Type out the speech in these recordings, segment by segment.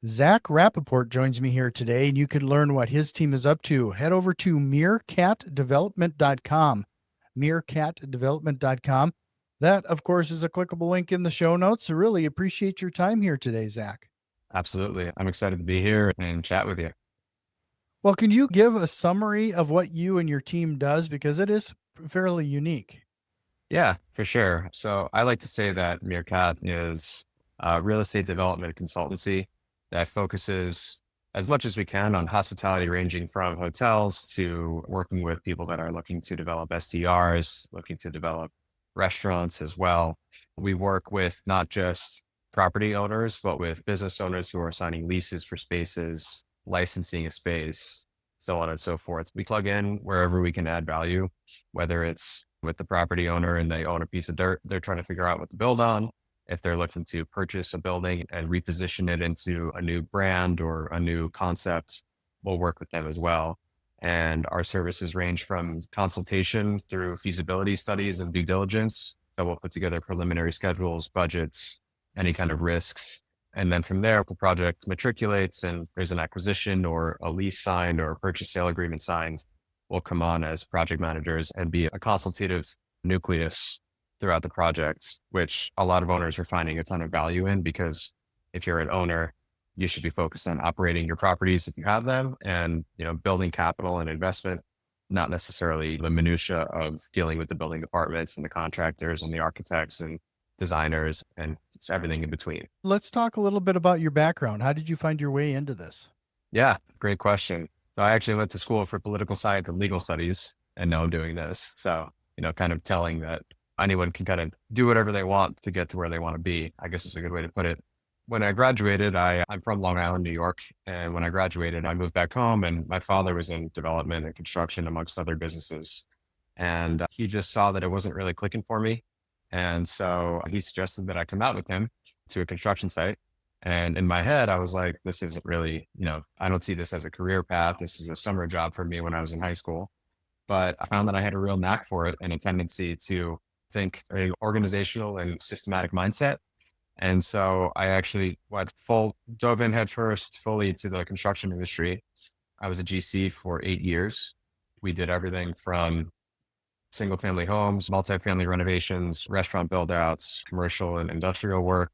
Zack Rapoport joins me here today, and you can learn what his team is up to. Head over to meerkatdevelopment.com. Meerkatdevelopment.com. That, of course, is a clickable link in the show notes. I really appreciate your time here today, Zack. Absolutely. I'm excited to be here and chat with you. Well, can you give a summary of what you and your team does? Because it is fairly unique. Yeah, for sure. So I like to say that Mircat is a real estate development consultancy that focuses as much as we can on hospitality, ranging from hotels to working with people that are looking to develop STRs, looking to develop restaurants as well. We work with not just property owners, but with business owners who are signing leases for spaces, licensing a space, so on and so forth. We plug in wherever we can add value, whether it's with the property owner and they own a piece of dirt, they're trying to figure out what to build on. If they're looking to purchase a building and reposition it into a new brand or a new concept, we'll work with them as well. And our services range from consultation through feasibility studies and due diligence. So we'll put together preliminary schedules, budgets, any kind of risks. And then from there, if the project matriculates and there's an acquisition or a lease signed or a purchase sale agreement signed, will come on as project managers and be a consultative nucleus throughout the project, which a lot of owners are finding a ton of value in, because if you're an owner, you should be focused on operating your properties if you have them and, building capital and investment, not necessarily the minutia of dealing with the building departments and the contractors and the architects and designers and it's everything in between. Let's talk a little bit about your background. How did you find your way into this? Yeah, great question. So I actually went to school for political science and legal studies, and now I'm doing this. So, kind of telling that anyone can kind of do whatever they want to get to where they want to be, I guess is a good way to put it. When I graduated, I'm from Long Island, New York. And when I graduated, I moved back home and my father was in development and construction amongst other businesses. And he just saw that it wasn't really clicking for me. And so he suggested that I come out with him to a construction site. And in my head, I was like, this isn't really, I don't see this as a career path. This is a summer job for me when I was in high school. But I found that I had a real knack for it and a tendency to think a organizational and systematic mindset. And so I actually dove in headfirst fully to the construction industry. I was a GC for 8 years. We did everything from single family homes, multifamily renovations, restaurant build outs, commercial and industrial work,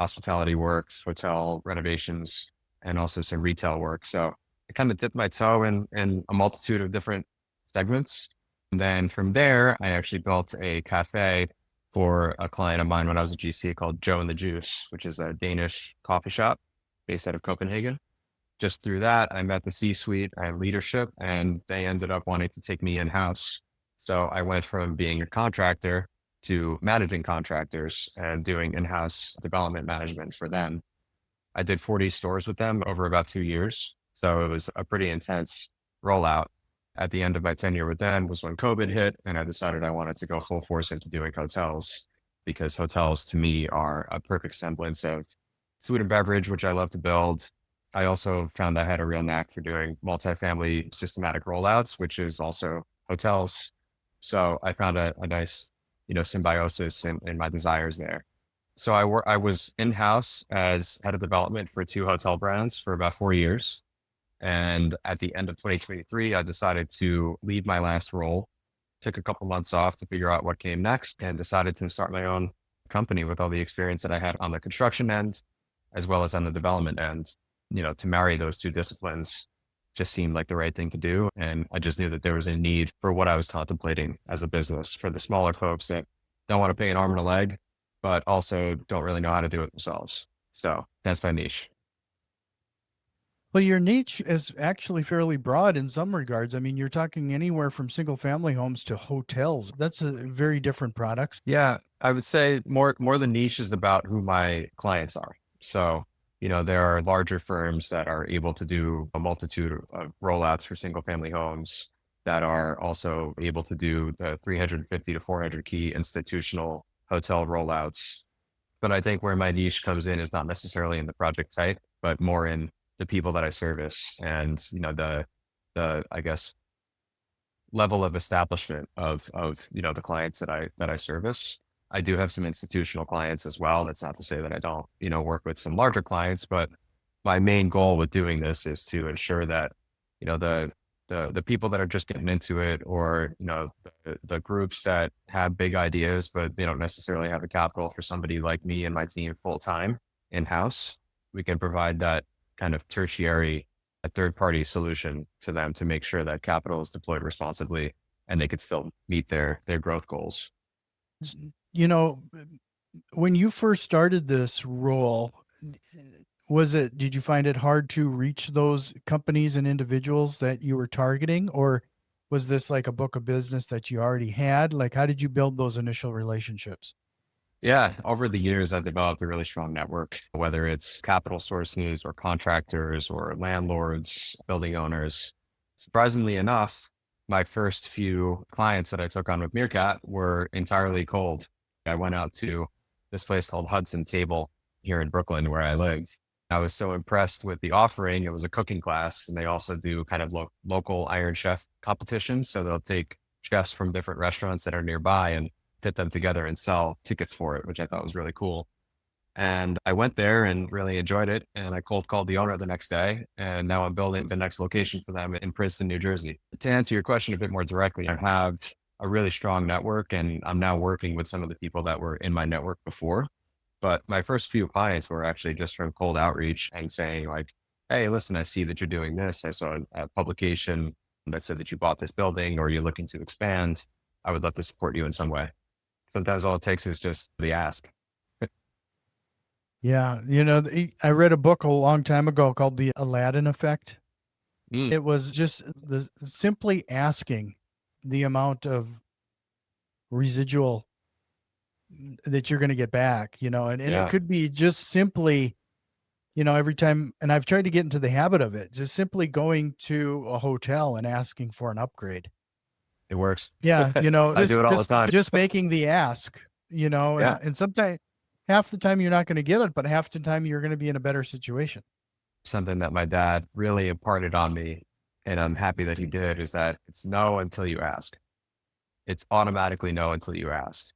hospitality work, hotel renovations, and also some retail work. So I kind of dipped my toe in a multitude of different segments. And then from there, I actually built a cafe for a client of mine when I was a GC called Joe and the Juice, which is a Danish coffee shop based out of Copenhagen. Just through that, I met the C-suite and leadership, and they ended up wanting to take me in-house. So I went from being a contractor to managing contractors and doing in-house development management for them. I did 40 stores with them over about 2 years. So it was a pretty intense rollout. At the end of my tenure with them was when COVID hit, and I decided I wanted to go full force into doing hotels, because hotels to me are a perfect semblance of food and beverage, which I love to build. I also found I had a real knack for doing multifamily systematic rollouts, which is also hotels. So I found a nice, symbiosis in my desires there. So I was in-house as head of development for two hotel brands for about 4 years. And at the end of 2023, I decided to leave my last role, took a couple months off to figure out what came next, and decided to start my own company with all the experience that I had on the construction end, as well as on the development end. To marry those two disciplines just seemed like the right thing to do. And I just knew that there was a need for what I was contemplating as a business for the smaller folks that don't want to pay an arm and a leg, but also don't really know how to do it themselves. So that's my niche. Well, your niche is actually fairly broad in some regards. I mean, you're talking anywhere from single family homes to hotels. That's a very different products. Yeah, I would say more the niche is about who my clients are. So, there are larger firms that are able to do a multitude of rollouts for single family homes that are also able to do the 350 to 400 key institutional hotel rollouts. But I think where my niche comes in is not necessarily in the project type, but more in the people that I service and, the I guess level of establishment of the clients that I service. I do have some institutional clients as well. That's not to say that I don't, work with some larger clients, but my main goal with doing this is to ensure that, you know, the people that are just getting into it, or, you know, the groups that have big ideas, but they don't necessarily have the capital for somebody like me and my team full time in house, we can provide that kind of tertiary, a third party solution to them to make sure that capital is deployed responsibly and they could still meet their growth goals. S- You know, when you first started this role, did you find it hard to reach those companies and individuals that you were targeting, or was this like a book of business that you already had? Like, how did you build those initial relationships? Yeah, over the years, I've developed a really strong network, whether it's capital sources or contractors or landlords, building owners. Surprisingly enough, my first few clients that I took on with Mircat were entirely cold. I went out to this place called Hudson Table here in Brooklyn, where I lived. I was so impressed with the offering. It was a cooking class, and they also do kind of local Iron Chef competitions. So they'll take chefs from different restaurants that are nearby and pit them together and sell tickets for it, which I thought was really cool. And I went there and really enjoyed it. And I cold called the owner the next day. And now I'm building the next location for them in Princeton, New Jersey. To answer your question a bit more directly, I have a really strong network, and I'm now working with some of the people that were in my network before. But my first few clients were actually just from cold outreach and saying, like, hey, listen, I see that you're doing this. I saw a publication that said that you bought this building or you're looking to expand. I would love to support you in some way. Sometimes all it takes is just the ask. Yeah, I read a book a long time ago called The Aladdin Effect. Mm, It was just the simply asking the amount of residual that you're going to get back, and it yeah, could be just simply, every time, and I've tried to get into the habit of it, just simply going to a hotel and asking for an upgrade. it works. Yeah, I do just it all the just time. just making the ask, Yeah. and sometimes half the time you're not going to get it, but half the time you're going to be in a better situation. Something that my dad really imparted on me, and I'm happy that he did, is that it's no until you ask. It's automatically no until you ask.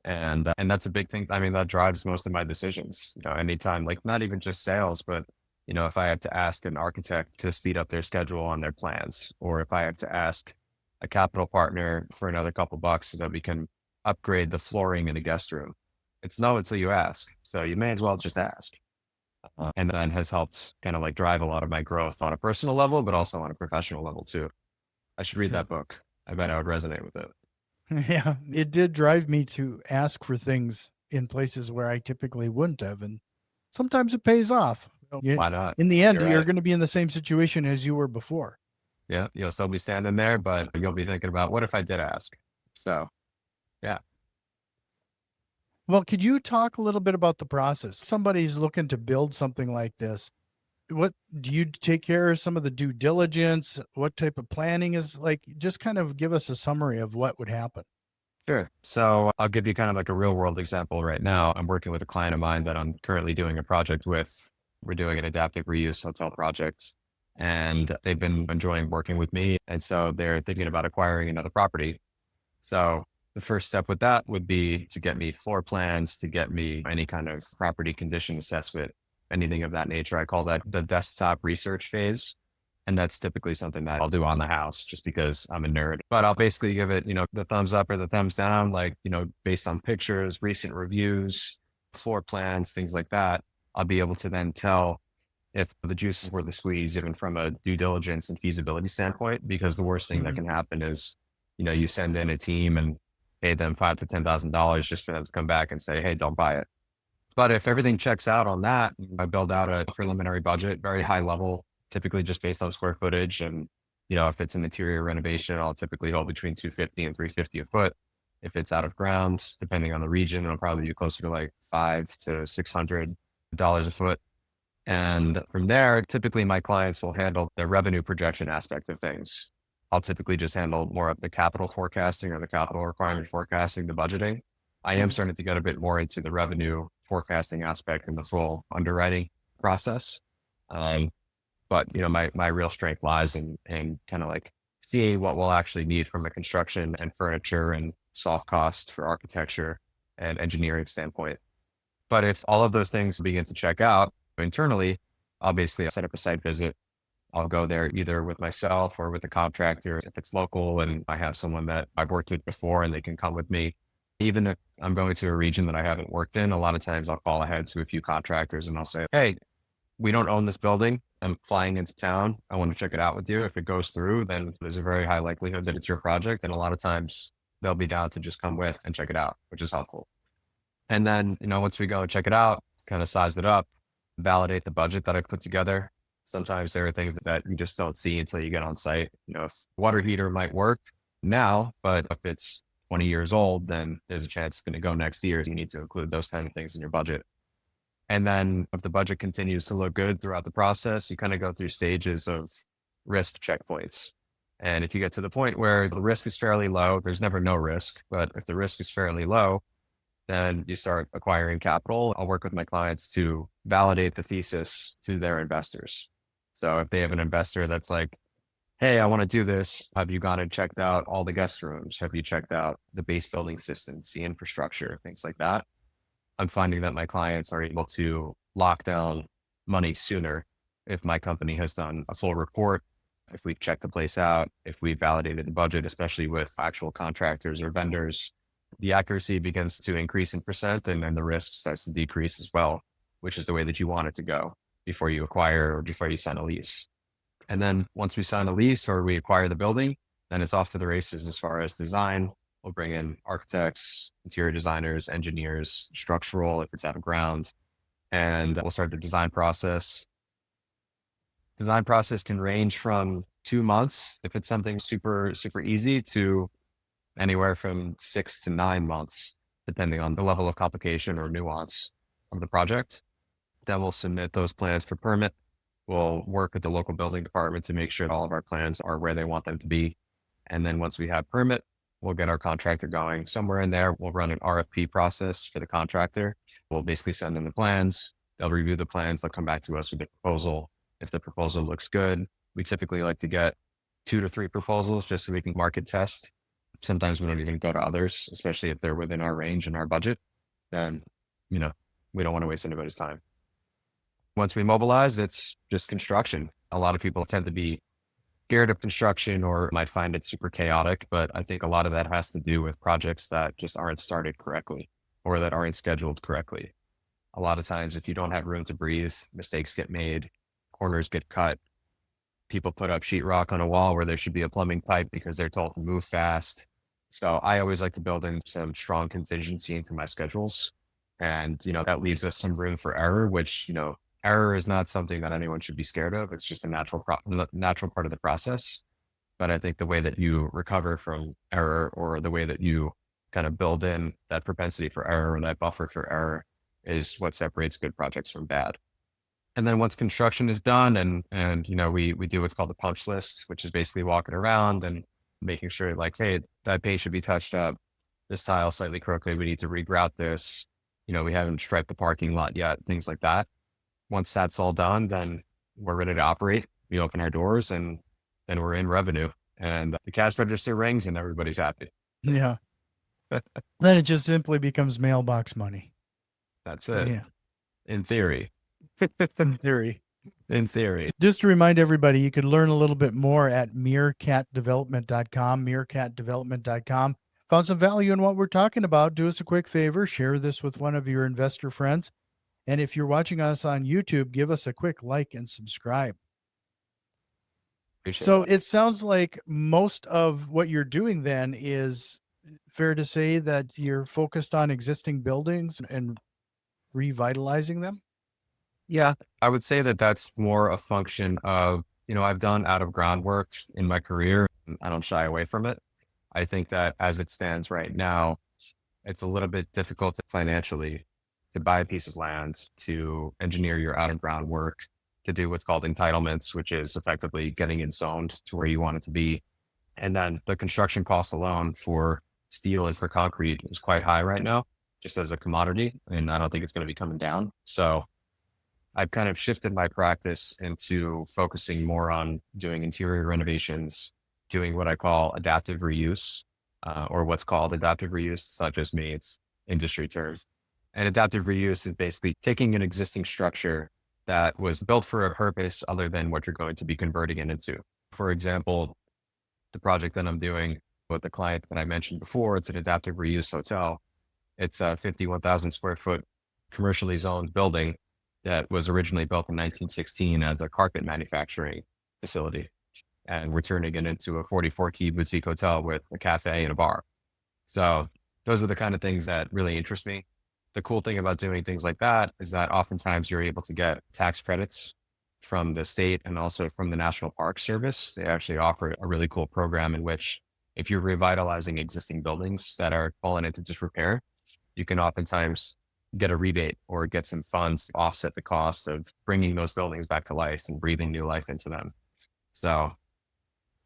And that's a big thing. I mean, that drives most of my decisions. You know, anytime, like not even just sales, but you know, if I have to ask an architect to speed up their schedule on their plans, or if I have to ask a capital partner for another couple bucks so that we can upgrade the flooring in the guest room, it's no until you ask. So you may as well just ask. And that has helped kind of like drive a lot of my growth on a personal level, but also on a professional level too. I should read So, that book. I bet I would resonate with it. yeah, it did drive me to ask for things in places where I typically wouldn't have, and sometimes it pays off. Why not? In the end, You're you're right. going to be in the same situation as you were before. Yeah, you'll still be standing there, but you'll be thinking about what if I did ask? So, yeah, Well, could you talk a little bit about the process? Somebody's looking to build something like this. What do you take care of some of the due diligence? What type of planning is like? Just kind of give us a summary of what would happen. sure. So, I'll give you kind of like a real world example right now. I'm working with a client of mine that I'm currently doing a project with. We're doing an adaptive reuse hotel project, and they've been enjoying working with me. And so they're thinking about acquiring another property. So, the first step with that would be to get me floor plans, to get me any kind of property condition assessment, anything of that nature. I call that the desktop research phase. And that's typically something that I'll do on the house just because I'm a nerd. But I'll basically give it, you know, the thumbs up or the thumbs down, like, you know, based on pictures, recent reviews, floor plans, things like that. I'll be able to then tell if the juice is worth the squeeze, even from a due diligence and feasibility standpoint, because the worst thing that Mhm. can happen is, you know, you send in a team and pay them $5,000 to $10,000 just for them to come back and say, hey, don't buy it. But if everything checks out on that, I build out a preliminary budget, very high level, typically just based on square footage. And, you know, if it's an interior renovation, I'll typically hold between 250 and 350 a foot. If it's out of ground, depending on the region, it'll probably be closer to like five to $600 a foot. And from there, typically my clients will handle the revenue projection aspect of things. I'll typically just handle more of the capital forecasting or the capital requirement forecasting, the budgeting. I am Mhm. starting to get a bit more into the revenue forecasting aspect and the full underwriting process. Um, but you know, my real strength lies in kind of like seeing what we'll actually need from a construction and furniture and soft cost for architecture and engineering standpoint. But if all of those things begin to check out internally, I'll basically set up a site visit. I'll go there either with myself or with the contractor if it's local and I have someone that I've worked with before and they can come with me. Even if I'm going to a region that I haven't worked in, a lot of times I'll call ahead to a few contractors and I'll say, hey, we don't own this building. I'm flying into town. I want to check it out with you. If it goes through, then there's a very high likelihood that it's your project. And a lot of times they'll be down to just come with and check it out, which is helpful. And then, once we go and check it out, kind of size it up, validate the budget that I put together. Sometimes there are things that you just don't see until you get on site. If water heater might work now, but if it's 20 years old, then there's a chance it's going to go next year. You need to include those kind of things in your budget. And then if the budget continues to look good throughout the process, you kind of go through stages of risk checkpoints. And if you get to the point where the risk is fairly low, there's never no risk, but if the risk is fairly low, then you start acquiring capital. I'll work with my clients to validate the thesis to their investors. So if they have an investor that's like, hey, I want to do this. Have you gone and checked out all the guest rooms? Have you checked out the base building systems, the infrastructure, things like that? I'm finding that my clients are able to lock down money sooner if my company has done a full report, if we've checked the place out, if we've validated the budget, especially with actual contractors or vendors. The accuracy begins to increase in percent and then the risk starts to decrease as well, which is the way that you want it to go before you acquire or before you sign a lease. And then once we sign a lease or we acquire the building, then it's off to the races as far as design. We'll bring in architects, interior designers, engineers, structural, if it's out of ground, and we'll start the design process. Design process can range from 2 months, if it's something super, super easy, to anywhere from 6 to 9 months, depending on the level of complication or nuance of the project. Then we'll submit those plans for permit. We'll work with the local building department to make sure all of our plans are where they want them to be. And then once we have permit, we'll get our contractor going. Somewhere in there, we'll run an RFP process for the contractor. We'll basically send them the plans. They'll review the plans. They'll come back to us with a proposal. If the proposal looks good, we typically like to get 2 to 3 proposals just so we can market test. Sometimes we don't even go to others, especially if they're within our range and our budget. Then, we don't want to waste anybody's time. Once we mobilize, it's just construction. A lot of people tend to be scared of construction or might find it super chaotic, but I think a lot of that has to do with projects that just aren't started correctly or that aren't scheduled correctly. A lot of times, if you don't have room to breathe, mistakes get made, corners get cut. People put up sheetrock on a wall where there should be a plumbing pipe because they're told to move fast. So I always like to build in some strong contingency into my schedules. And, that leaves us some room for error, which, error is not something that anyone should be scared of. It's just a natural part of the process. But I think the way that you recover from error or the way that you kind of build in that propensity for error or that buffer for error is what separates good projects from bad. And then once construction is done and we do what's called the punch list, which is basically walking around and making sure like, hey, that paint should be touched up. This tile slightly crooked. We need to regrout this. We haven't striped the parking lot yet, things like that. Once that's all done, then we're ready to operate. We open our doors and then we're in revenue and the cash register rings and everybody's happy. Yeah. Then it just simply becomes mailbox money. That's it. Yeah. In theory. In theory. In theory. Just to remind everybody, you could learn a little bit more at mircatdevelopment.com, mircatdevelopment.com. Found some value in what we're talking about. Do us a quick favor, share this with one of your investor friends. And if you're watching us on YouTube, give us a quick like and subscribe. Appreciate So that. it sounds like most of what you're doing then is fair to say that you're focused on existing buildings and revitalizing them. Yeah, I would say that that's more a function of, I've done out of ground work in my career. And I don't shy away from it. I think that as it stands right now, it's a little bit difficult financially to buy a piece of land, to engineer your out of ground work, to do what's called entitlements, which is effectively getting it zoned to where you want it to be. And then the construction cost alone for steel and for concrete is quite high right now, just as a commodity. And I don't think it's going to be coming down. So I've kind of shifted my practice into focusing more on doing interior renovations, doing what I call adaptive reuse, or what's called adaptive reuse. It's not just me, it's industry terms. And adaptive reuse is basically taking an existing structure that was built for a purpose other than what you're going to be converting it into. For example, the project that I'm doing with the client that I mentioned before, it's an adaptive reuse hotel. It's a 51,000 square foot commercially zoned building that was originally built in 1916 as a carpet manufacturing facility. And we're turning it into a 44 key boutique hotel with a cafe and a bar. So those are the kind of things that really interest me. The cool thing about doing things like that is that oftentimes you're able to get tax credits from the state and also from the National Park Service. They actually offer a really cool program in which if you're revitalizing existing buildings that are falling into disrepair, you can oftentimes get a rebate or get some funds to offset the cost of bringing those buildings back to life and breathing new life into them. So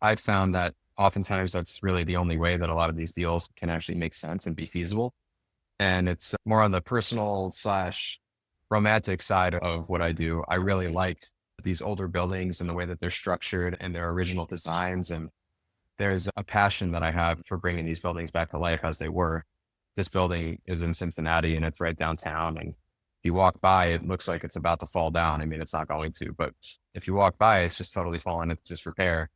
I've found that oftentimes that's really the only way that a lot of these deals can actually make sense and be feasible. And it's more on the personal slash romantic side of what I do. I really like these older buildings and the way that they're structured and their original designs. And there's a passion that I have for bringing these buildings back to life as they were. This building is in Cincinnati and it's right downtown. And if you walk by, it looks like it's about to fall down. I mean, it's not going to, but if you walk by, it's just totally fallen into disrepair.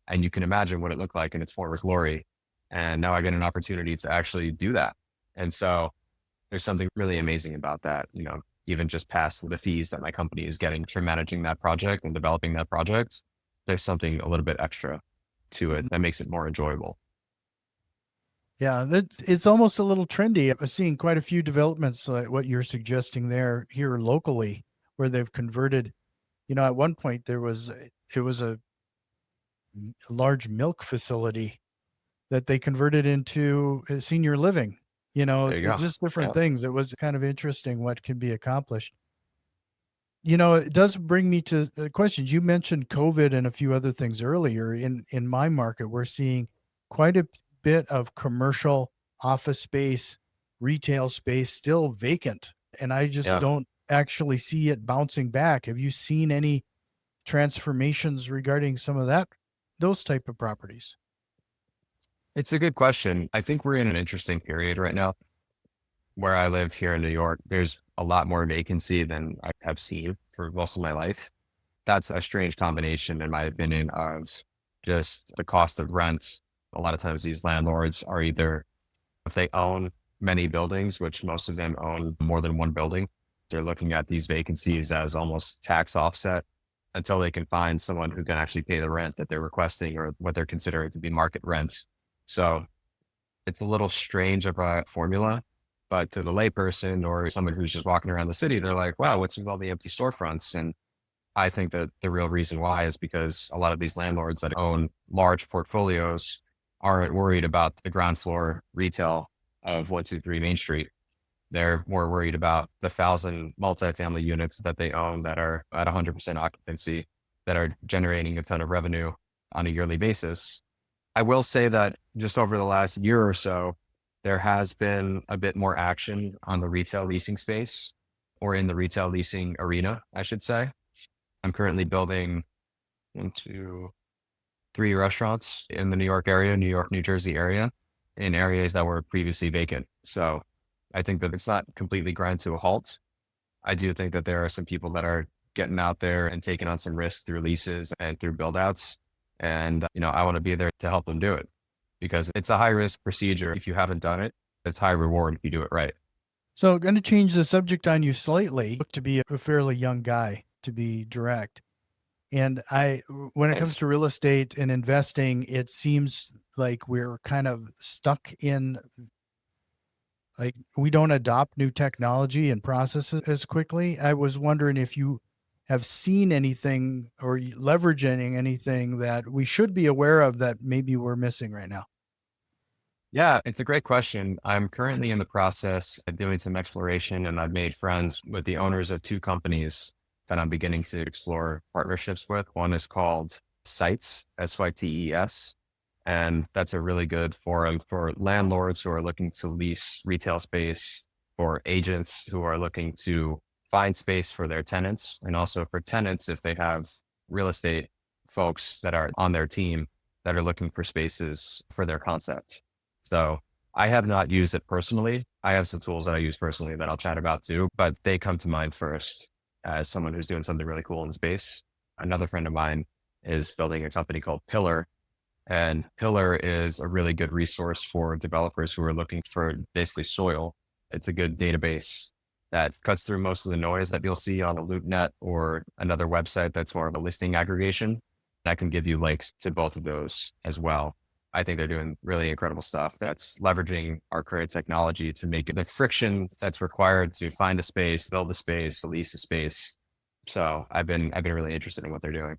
And you can imagine what it looked like in its former glory. And now I get an opportunity to actually do that. And so there's something really amazing about that, even just past the fees that my company is getting for managing that project and developing that project. There's something a little bit extra to it that makes it more enjoyable. Yeah, it's almost a little trendy. I've seen quite a few developments like what you're suggesting there here locally, where they've converted. At one point it was a large milk facility that they converted into senior living. There you go. Just different Yeah. things. It was kind of interesting what can be accomplished. It does bring me to questions. You mentioned COVID and a few other things earlier. In my market, we're seeing quite a bit of commercial office space, retail space still vacant, and I just Yeah. don't actually see it bouncing back. Have you seen any transformations regarding some of those type of properties? It's a good question. I think we're in an interesting period right now. Where I live here in New York, there's a lot more vacancy than I have seen for most of my life. That's a strange combination, in my opinion, of just the cost of rent. A lot of times these landlords are either, if they own many buildings, which most of them own more than one building, they're looking at these vacancies as almost tax offset until they can find someone who can actually pay the rent that they're requesting or what they're considering to be market rent. So it's a little strange of a formula, but to the layperson or someone who's just walking around the city, they're like, wow, what's with all the empty storefronts? And I think that the real reason why is because a lot of these landlords that own large portfolios aren't worried about the ground floor retail of 123 Main Street. They're more worried about the 1,000 multifamily units that they own that are at 100% occupancy, that are generating a ton of revenue on a yearly basis. I will say that just over the last year or so, there has been a bit more action on the retail leasing space or in the retail leasing arena, I should say. I'm currently building 1, 2, 3 restaurants in the New York area, New York, New Jersey area, in areas that were previously vacant. So I think that it's not completely grind to a halt. I do think that there are some people that are getting out there and taking on some risks through leases and through build outs. And, I want to be there to help them do it because it's a high risk procedure. If you haven't done it, it's high reward if you do it right. So, going to change the subject on you slightly. Look to be a fairly young guy, to be direct. And when it comes Thanks. to real estate and investing, it seems like we're kind of stuck in, like, we don't adopt new technology and processes as quickly. I was wondering if you have seen anything or leveraging anything that we should be aware of that maybe we're missing right now. Yeah, it's a great question. I'm currently in the process of doing some exploration and I've made friends with the owners of 2 companies that I'm beginning to explore partnerships with. One is called Sites, SYTES. And that's a really good forum for landlords who are looking to lease retail space, for agents who are looking to find space for their tenants, and also for tenants if they have real estate folks that are on their team that are looking for spaces for their concept. So I have not used it personally. I have some tools that I use personally that I'll chat about too, but they come to mind first as someone who's doing something really cool in the space. Another friend of mine is building a company called Pillar, and Pillar is a really good resource for developers who are looking for basically soil. It's a good database that cuts through most of the noise that you'll see on a LoopNet or another website that's more of a listing aggregation. And I can give you links to both of those as well. I think they're doing really incredible stuff that's leveraging our current technology to make the friction that's required to find a space, build a space, lease a space. So I've been really interested in what they're doing.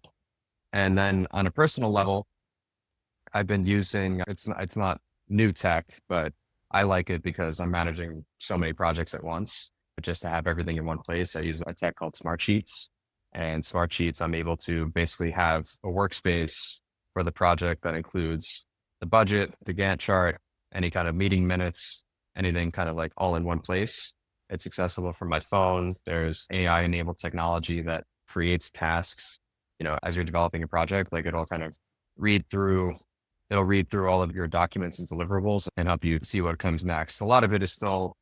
And then on a personal level, I've been using, it's not new tech, but I like it because I'm managing so many projects at once. But just to have everything in one place, I use a tech called Smart Sheets. And Smart Sheets, I'm able to basically have a workspace for the project that includes the budget, the Gantt chart, any kind of meeting minutes, anything kind of like all in one place. It's accessible from my phone. There's AI enabled technology that creates tasks, as you're developing a project, like read through it'll read through all of your documents and deliverables and help you see what comes next. A lot of it is still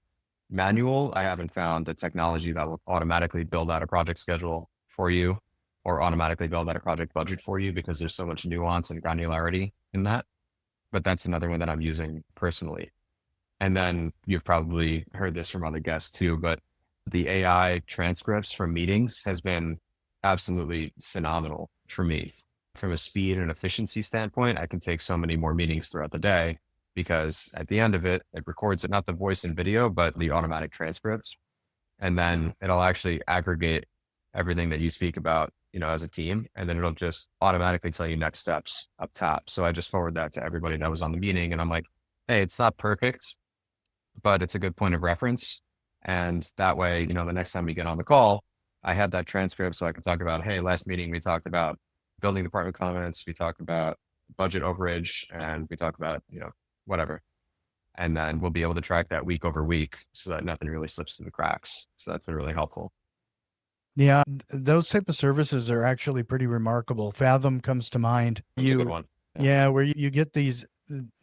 manual. I haven't found the technology that will automatically build out a project schedule for you or automatically build out a project budget for you because there's so much nuance and granularity in that. But that's another one that I'm using personally. And then you've probably heard this from other guests too, but the AI transcripts from meetings has been absolutely phenomenal for me. From a speed and efficiency standpoint, I can take so many more meetings throughout the day because at the end of it, it records it, not the voice and video, but the automatic transcripts. And then it'll actually aggregate everything that you speak about, as a team. And then it'll just automatically tell you next steps up top. So I just forward that to everybody that was on the meeting. And I'm like, hey, it's not perfect, but it's a good point of reference. And that way, the next time we get on the call, I have that transcript so I can talk about, hey, last meeting we talked about building department comments, we talked about budget overage, and we talked about, whatever. And then we'll be able to track that week over week so that nothing really slips through the cracks. So that's been really helpful. Yeah, those type of services are actually pretty remarkable. Fathom comes to mind. That's a good one. Yeah, where you get these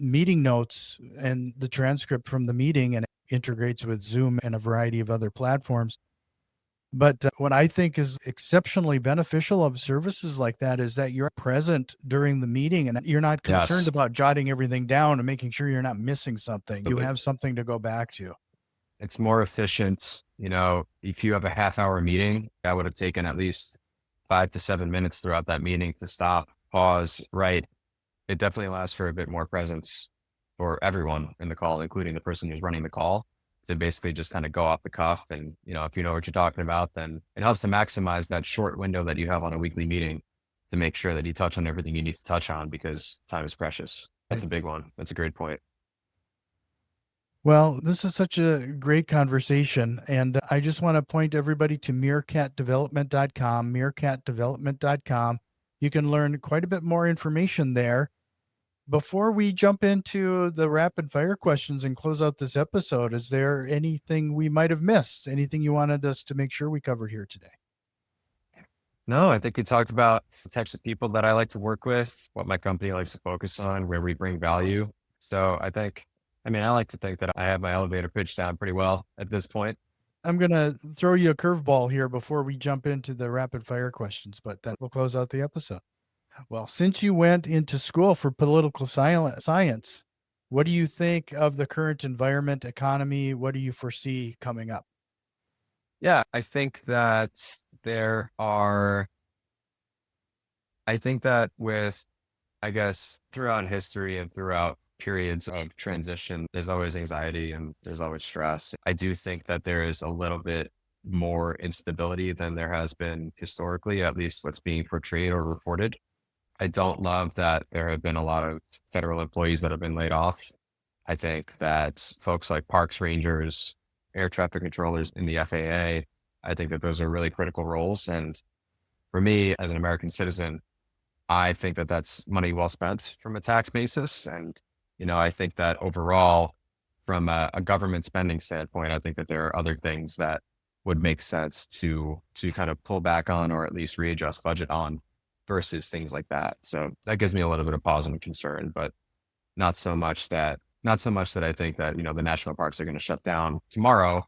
meeting notes and the transcript from the meeting, and it integrates with Zoom and a variety of other platforms. But what I think is exceptionally beneficial of services like that is that you're present during the meeting and you're not concerned Yes. about jotting everything down and making sure you're not missing something. You Absolutely. have something to go back to. It's more efficient. If you have a half hour meeting, that would have taken at least 5 to 7 minutes throughout that meeting to stop, pause, write. It definitely allows for a bit more presence for everyone in the call, including the person who's running the call, to basically just kind of go off the cuff. And, if you know what you're talking about, then it helps to maximize that short window that you have on a weekly meeting to make sure that you touch on everything you need to touch on because time is precious. That's a big one. That's a great point. Well, this is such a great conversation. And I just want to point everybody to mircatdevelopment.com, mircatdevelopment.com. You can learn quite a bit more information there. Before we jump into the rapid fire questions and close out this episode, is there anything we might have missed? Anything you wanted us to make sure we covered here today? No, I think we talked about the types of people that I like to work with, what my company likes to focus on, where we bring value. So I like to think that I have my elevator pitch down pretty well at this point. I'm going to throw you a curveball here before we jump into the rapid fire questions, but that will close out the episode. Well, since you went into school for political science, what do you think of the current environment, economy? What do you foresee coming up? Yeah, I think that with, I guess, throughout history and throughout periods of transition, there's always anxiety and there's always stress. I do think that there is a little bit more instability than there has been historically, at least what's being portrayed or reported. I don't love that there have been a lot of federal employees that have been laid off. I think that folks like parks rangers, air traffic controllers in the FAA, I think that those are really critical roles. And for me, as an American citizen, I think that that's money well spent from a tax basis. And, I think that overall, from a government spending standpoint, I think that there are other things that would make sense to kind of pull back on or at least readjust budget on versus things like that. So that gives me a little bit of pause and concern, but not so much that I think that, the national parks are going to shut down tomorrow.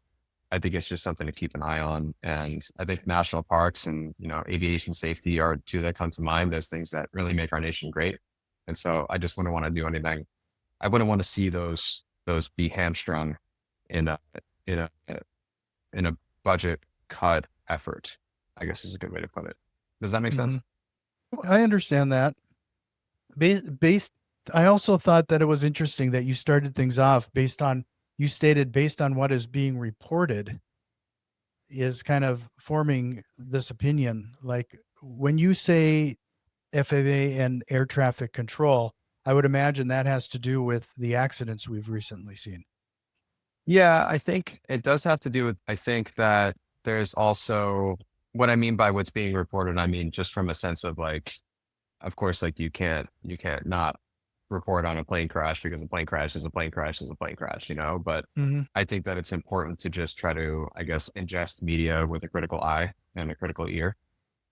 I think it's just something to keep an eye on. And I think national parks and, aviation safety are two that come to mind as things that really make our nation great. And so I just wouldn't want to do anything. I wouldn't want to see those be hamstrung in a, in a, in a budget cut effort, I guess is a good way to put it. Does that make Mhm. sense? I understand that. Based, I also thought that it was interesting that you started things off you stated based on what is being reported is kind of forming this opinion. Like when you say FAA and air traffic control, I would imagine that has to do with the accidents we've recently seen. Yeah, I think it does have to do with, I think that there's also what I mean by what's being reported. I mean, just from a sense of like, of course, like you can't not report on a plane crash because a plane crash is a plane crash is a plane crash, but Mhm. I think that it's important to just try to, I guess, ingest media with a critical eye and a critical ear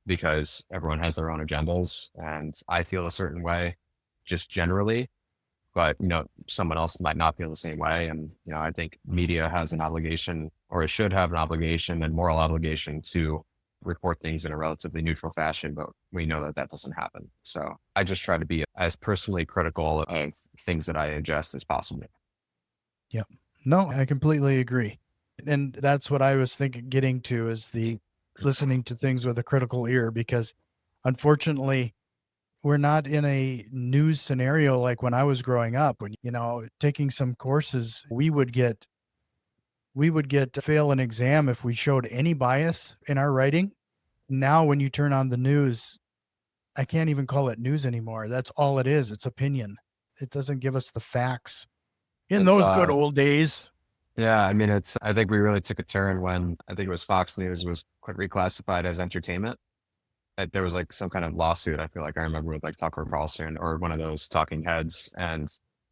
because everyone has their own agendas. And I feel a certain way just generally, but someone else might not feel the same way. And, I think media has an obligation or it should have an obligation and moral obligation to report things in a relatively neutral fashion, but we know that that doesn't happen. So I just try to be as personally critical of things that I ingest as possible. Yep. No, I completely agree. And that's what I was thinking getting to is the listening to things with a critical ear because unfortunately we're not in a news scenario like when I was growing up when taking some courses we would get to fail an exam if we showed any bias in our writing. Now when you turn on the news, I can't even call it news anymore. That's all it is. It's opinion. It doesn't give us the facts. In It's those good old days. yeah, I mean I think we really took a turn when I think it was Fox News was reclassified as entertainment. There was like some kind of lawsuit. I feel like I remember with like Tucker Carlson or one of those talking heads, and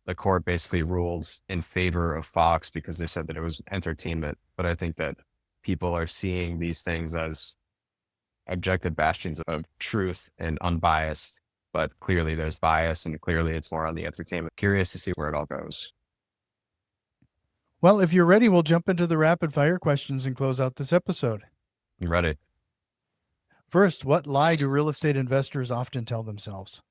the court basically ruled in favor of Fox because they said that it was entertainment. But I think that people are seeing these things as objective bastions of truth and unbiased. But clearly there's bias, and clearly it's more on the entertainment. Curious to see where it all goes. Well, if you're ready, we'll jump into the rapid fire questions and close out this episode. You ready? First, what lie do real estate investors often tell themselves?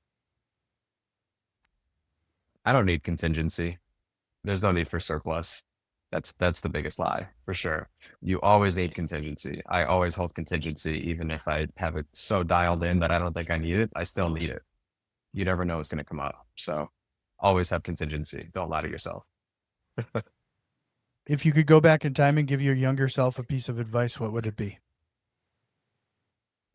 I don't need contingency. There's no need for surplus. That's the biggest lie for sure. You always need contingency. I always hold contingency, even if I have it so dialed in that I don't think I need it. I still need it. You never know what's going to come up. So always have contingency. Don't lie to yourself. If you could go back in time and give your younger self a piece of advice, what would it be?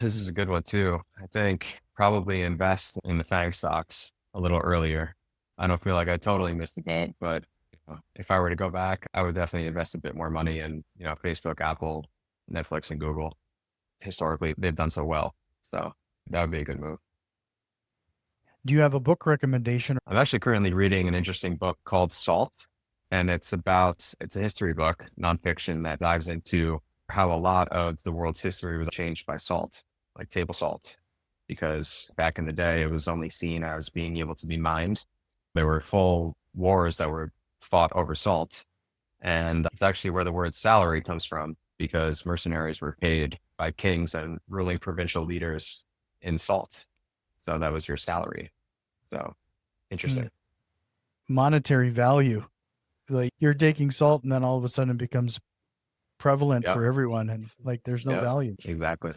This is a good one too. I think probably invest in the FANG stocks a little earlier. I don't feel like I totally missed the boat, but if I were to go back, I would definitely invest a bit more money in, Facebook, Apple, Netflix, and Google. Historically, they've done so well. So that would be a good move. Do you have a book recommendation? I'm actually currently reading an interesting book called Salt, and it's a history book, nonfiction that dives into how a lot of the world's history was changed by salt, like table salt, because back in the day, it was only seen as being able to be mined. There were full wars that were fought over salt. And that's actually where the word salary comes from, because mercenaries were paid by kings and ruling provincial leaders in salt. So that was your salary. So Hmm. interesting. Monetary value. Like you're taking salt and then all of a sudden it becomes prevalent Yeah. for everyone and like there's no Yeah. value. Exactly.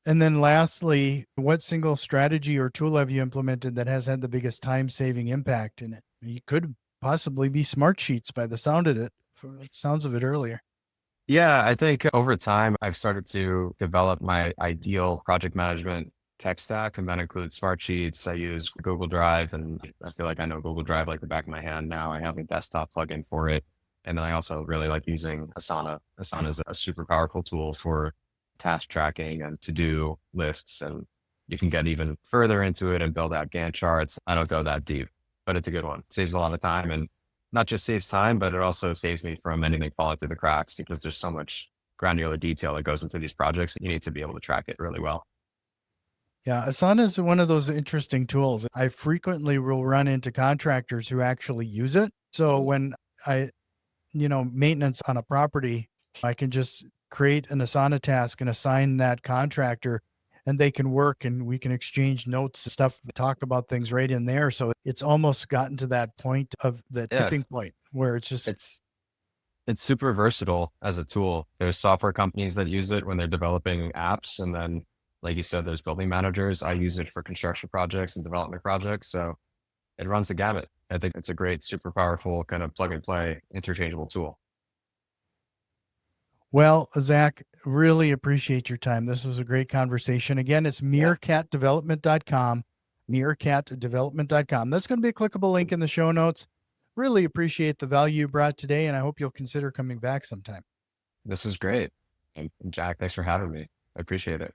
And then lastly, what single strategy or tool have you implemented that has had the biggest time saving impact in it? You could possibly be smart sheets by the sound of it, for the sounds of it earlier. Yeah, I think over time, I've started to develop my ideal project management tech stack, and that includes Smartsheets. I use Google Drive, and I feel like I know Google Drive like the back of my hand now. I have a desktop plugin for it. And then I also really like using Asana. Asana is a super powerful tool for task tracking and to-do lists. And you can get even further into it and build out Gantt charts. I don't go that deep, but it's a good one. Saves a lot of time, and not just saves time, but it also saves me from anything falling through the cracks because there's so much granular detail that goes into these projects. You need to be able to track it really well. Yeah, Asana is one of those interesting tools. I frequently will run into contractors who actually use it. So when I, maintenance on a property, I can just create an Asana task and assign that contractor, and they can work and we can exchange notes and stuff, talk about things right in there. So it's almost gotten to that point of the Yeah, tipping point where it's just, it's it's super versatile as a tool. There's software companies that use it when they're developing apps, and then, like you said, there's building managers. I use it for construction projects and development projects, so it runs the gamut. I think it's a great, super powerful kind of plug and play, interchangeable tool. well, Zach, really appreciate your time. This was a great conversation. Again, it's Yeah, meerkatdevelopment.com, meerkatdevelopment.com. That's going to be a clickable link in the show notes. Really appreciate the value you brought today, and I hope you'll consider coming back sometime. this is great. And Jack, thanks for having me. I appreciate it.